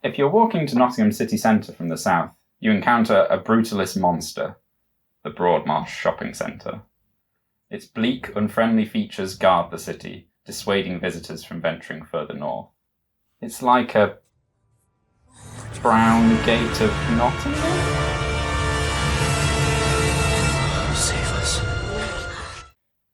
If you're walking to Nottingham city centre from the south, you encounter a brutalist monster, the Broadmarsh Shopping Centre. Its bleak, unfriendly features guard the city, dissuading visitors from venturing further north. It's like a brown gate of Nottingham? Save us.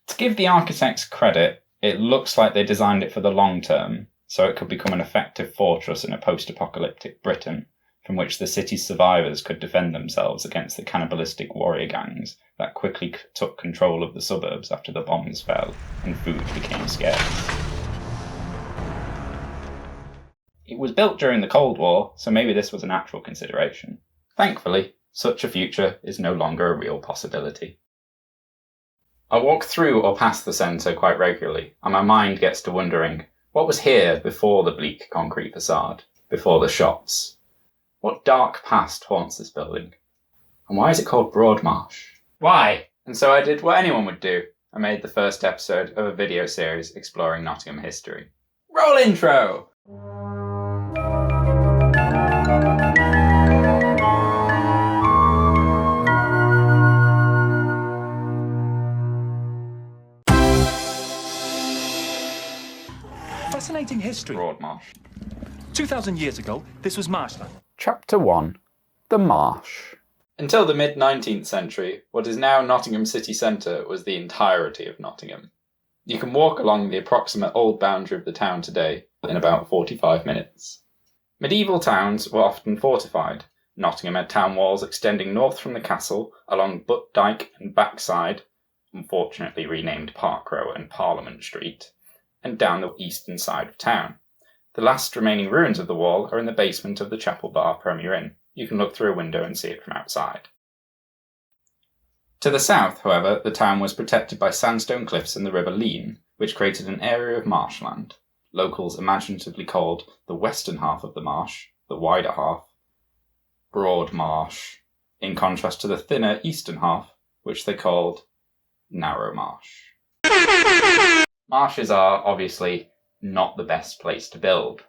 To give the architects credit, it looks like they designed it for the long term, so it could become an effective fortress in a post-apocalyptic Britain, from which the city's survivors could defend themselves against the cannibalistic warrior gangs that quickly took control of the suburbs after the bombs fell and food became scarce. It was built during the Cold War, so maybe this was an actual consideration. Thankfully, such a future is no longer a real possibility. I walk through or past the centre quite regularly, and my mind gets to wondering, what was here before the bleak concrete facade, before the shops? What dark past haunts this building? And why is it called Broadmarsh? Why? And so I did what anyone would do. I made the first episode of a video series exploring Nottingham history. Roll intro! Fascinating history. Broadmarsh. 2,000 years ago, this was marshland. Chapter 1. The Marsh. Until the mid-19th century, what is now Nottingham city centre was the entirety of Nottingham. You can walk along the approximate old boundary of the town today in about 45 minutes. Medieval towns were often fortified. Nottingham had town walls extending north from the castle along Butt Dyke and Backside, unfortunately renamed Park Row and Parliament Street, and down the eastern side of town. The last remaining ruins of the wall are in the basement of the Chapel Bar Premier Inn. You can look through a window and see it from outside. To the south, however, the town was protected by sandstone cliffs and the River Leen, which created an area of marshland. Locals imaginatively called the western half of the marsh, the wider half, Broadmarsh, in contrast to the thinner eastern half, which they called Narrow Marsh. Marshes are, obviously, not the best place to build.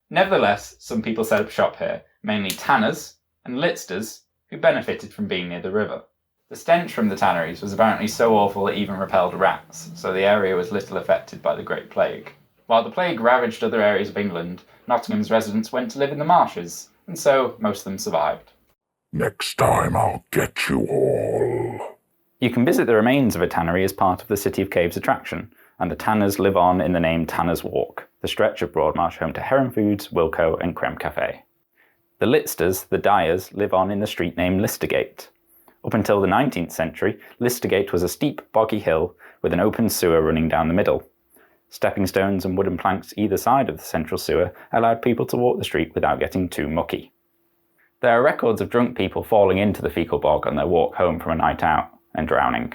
Nevertheless, some people set up shop here, mainly tanners and litsters, who benefited from being near the river. The stench from the tanneries was apparently so awful it even repelled rats, so the area was little affected by the Great Plague. While the plague ravaged other areas of England, Nottingham's residents went to live in the marshes, and so most of them survived. Next time I'll get you all. You can visit the remains of a tannery as part of the City of Caves attraction, and the tanners live on in the name Tanner's Walk, the stretch of Broadmarsh home to Heron Foods, Wilko and Creme Café. The litsters, the dyers, live on in the street named Listergate. Up until the 19th century, Listergate was a steep, boggy hill with an open sewer running down the middle. Stepping stones and wooden planks either side of the central sewer allowed people to walk the street without getting too mucky. There are records of drunk people falling into the fecal bog on their walk home from a night out and drowning.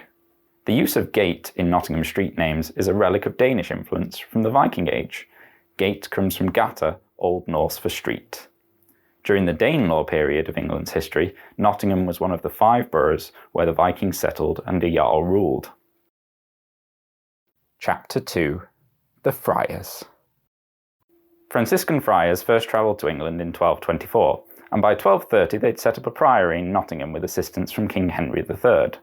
The use of gate in Nottingham street names is a relic of Danish influence from the Viking Age. Gate comes from gata, Old Norse for street. During the Danelaw period of England's history, Nottingham was one of the 5 boroughs where the Vikings settled and a Jarl ruled. Chapter 2. The Friars. Franciscan friars first travelled to England in 1224, and by 1230 they'd set up a priory in Nottingham with assistance from King Henry III.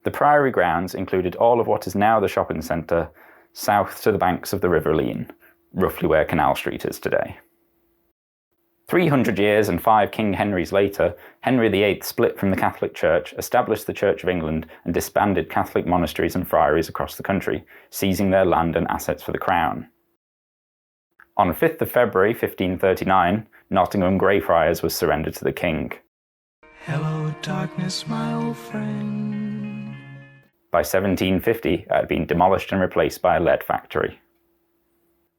The priory grounds included all of what is now the shopping centre, south to the banks of the River Leen, roughly where Canal Street is today. 300 years and 5 King Henrys later, Henry VIII split from the Catholic Church, established the Church of England, and disbanded Catholic monasteries and friaries across the country, seizing their land and assets for the Crown. On 5th of February 1539, Nottingham Greyfriars was surrendered to the King. Hello, darkness, my old friend. By 1750, it had been demolished and replaced by a lead factory.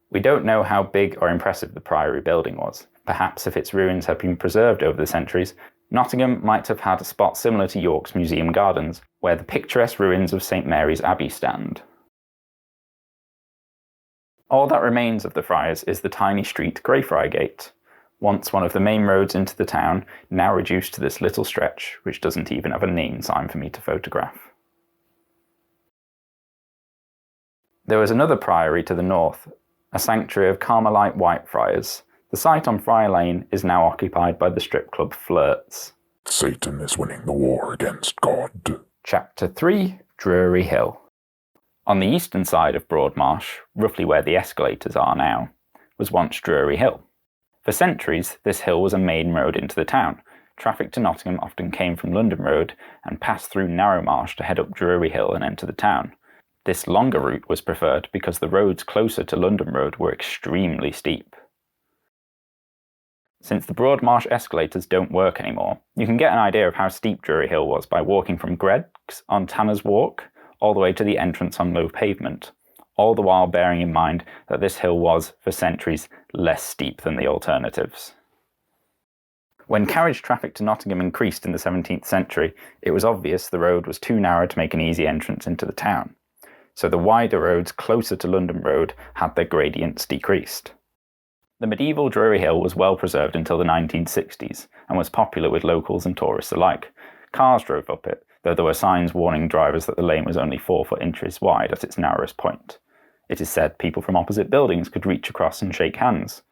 We don't know how big or impressive the priory building was. Perhaps if its ruins had been preserved over the centuries, Nottingham might have had a spot similar to York's Museum Gardens, where the picturesque ruins of St Mary's Abbey stand. All that remains of the Friars is the tiny street Greyfriar Gate, once one of the main roads into the town, now reduced to this little stretch, which doesn't even have a name sign for me to photograph. There was another priory to the north, a sanctuary of Carmelite Whitefriars, The site on Friar Lane is now occupied by the strip club Flirts. Satan is winning the war against God. Chapter 3, Drury Hill. On the eastern side of Broadmarsh, roughly where the escalators are now, was once Drury Hill. For centuries, this hill was a main road into the town. Traffic to Nottingham often came from London Road and passed through Narrow Marsh to head up Drury Hill and enter the town. This longer route was preferred because the roads closer to London Road were extremely steep. Since the Broadmarsh escalators don't work anymore, you can get an idea of how steep Drury Hill was by walking from Greg's on Tanner's Walk all the way to the entrance on low pavement, all the while bearing in mind that this hill was, for centuries, less steep than the alternatives. When carriage traffic to Nottingham increased in the 17th century, it was obvious the road was too narrow to make an easy entrance into the town, so the wider roads closer to London Road had their gradients decreased. The medieval Drury Hill was well preserved until the 1960s and was popular with locals and tourists alike. Cars drove up it, though there were signs warning drivers that the lane was only 4 inches wide at its narrowest point. It is said people from opposite buildings could reach across and shake hands.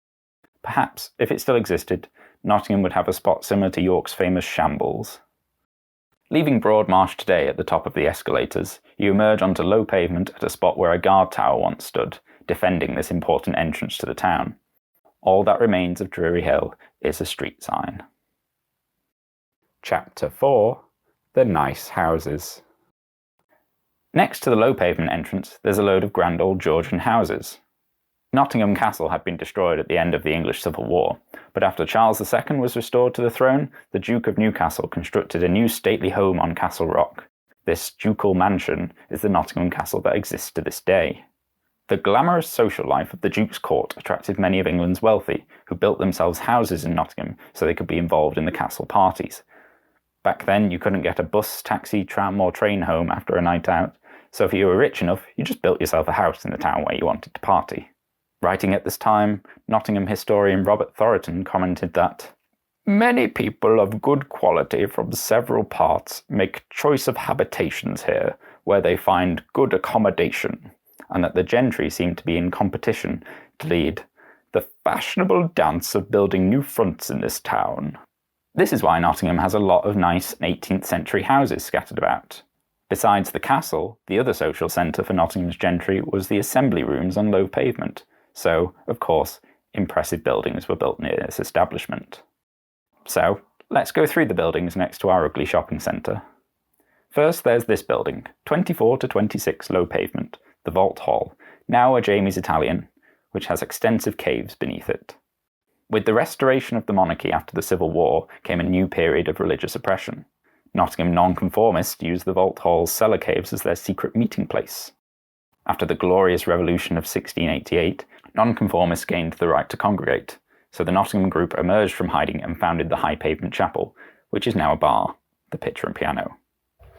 Perhaps, if it still existed, Nottingham would have a spot similar to York's famous Shambles. Leaving Broadmarsh today at the top of the escalators, you emerge onto low pavement at a spot where a guard tower once stood, defending this important entrance to the town. All that remains of Drury Hill is a street sign. Chapter 4, The Nice Houses. Next to the low pavement entrance, there's a load of grand old Georgian houses. Nottingham Castle had been destroyed at the end of the English Civil War, but after Charles II was restored to the throne, the Duke of Newcastle constructed a new stately home on Castle Rock. This ducal mansion is the Nottingham Castle that exists to this day. The glamorous social life of the Duke's court attracted many of England's wealthy, who built themselves houses in Nottingham so they could be involved in the castle parties. Back then, you couldn't get a bus, taxi, tram or train home after a night out, so if you were rich enough, you just built yourself a house in the town where you wanted to party. Writing at this time, Nottingham historian Robert Thoroton commented that many people of good quality from several parts make choice of habitations here, where they find good accommodation, and that the gentry seem to be in competition to lead the fashionable dance of building new fronts in this town. This is why Nottingham has a lot of nice 18th century houses scattered about. Besides the castle, the other social centre for Nottingham's gentry was the assembly rooms on low pavement, so, of course, impressive buildings were built near this establishment. So, let's go through the buildings next to our ugly shopping centre. First there's this building, 24 to 26 low pavement, the Vault Hall, now a Jamie's Italian, which has extensive caves beneath it. With the restoration of the monarchy after the Civil War came a new period of religious oppression. Nottingham nonconformists used the Vault Hall's cellar caves as their secret meeting place. After the Glorious Revolution of 1688, nonconformists gained the right to congregate, so the Nottingham group emerged from hiding and founded the High Pavement Chapel, which is now a bar, the Pitcher and Piano.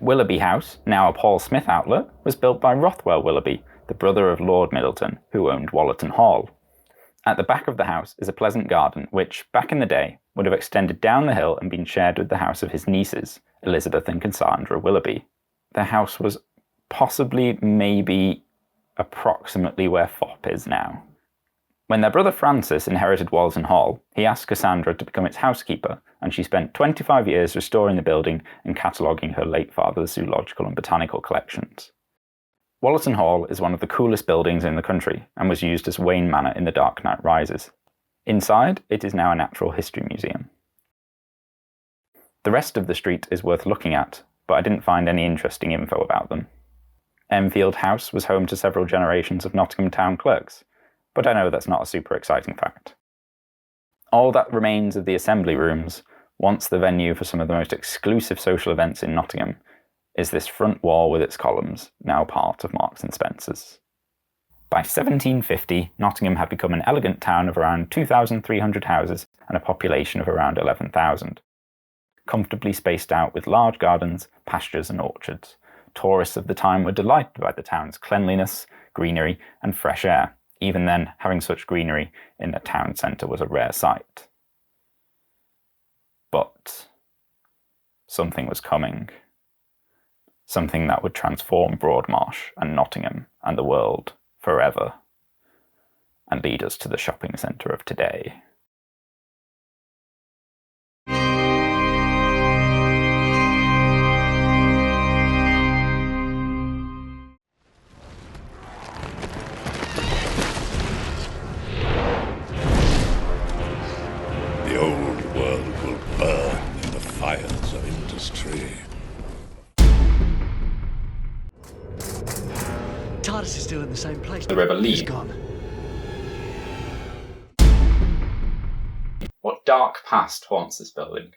Willoughby House, now a Paul Smith outlet, was built by Rothwell Willoughby, the brother of Lord Middleton, who owned Wallerton Hall. At the back of the house is a pleasant garden which, back in the day, would have extended down the hill and been shared with the house of his nieces, Elizabeth and Cassandra Willoughby. The house was possibly, maybe, approximately where Fopp is now. When their brother Francis inherited Wallerton Hall, he asked Cassandra to become its housekeeper, and she spent 25 years restoring the building and cataloguing her late father's zoological and botanical collections. Wallerton Hall is one of the coolest buildings in the country, and was used as Wayne Manor in The Dark Knight Rises. Inside, it is now a natural history museum. The rest of the street is worth looking at, but I didn't find any interesting info about them. Enfield House was home to several generations of Nottingham town clerks, but I know that's not a super exciting fact. All that remains of the assembly rooms, once the venue for some of the most exclusive social events in Nottingham, is this front wall with its columns, now part of Marks and Spencer's. By 1750, Nottingham had become an elegant town of around 2,300 houses and a population of around 11,000. Comfortably spaced out with large gardens, pastures and orchards, tourists of the time were delighted by the town's cleanliness, greenery and fresh air. Even then, having such greenery in a town centre was a rare sight. But something was coming. Something that would transform Broadmarsh and Nottingham and the world forever, and lead us to the shopping centre of today. history. TARDIS is still in the same place. The River It's Lee. gone. What dark past haunts this building?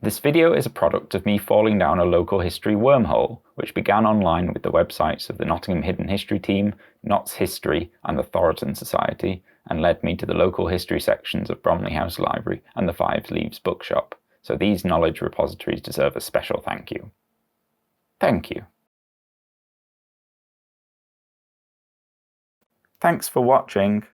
This video is a product of me falling down a local history wormhole, which began online with the websites of the Nottingham Hidden History Team, Notts History and the Thoroton Society, and led me to the local history sections of Bromley House Library and the Five Leaves Bookshop, so these knowledge repositories deserve a special thank you. Thank you. Thanks for watching.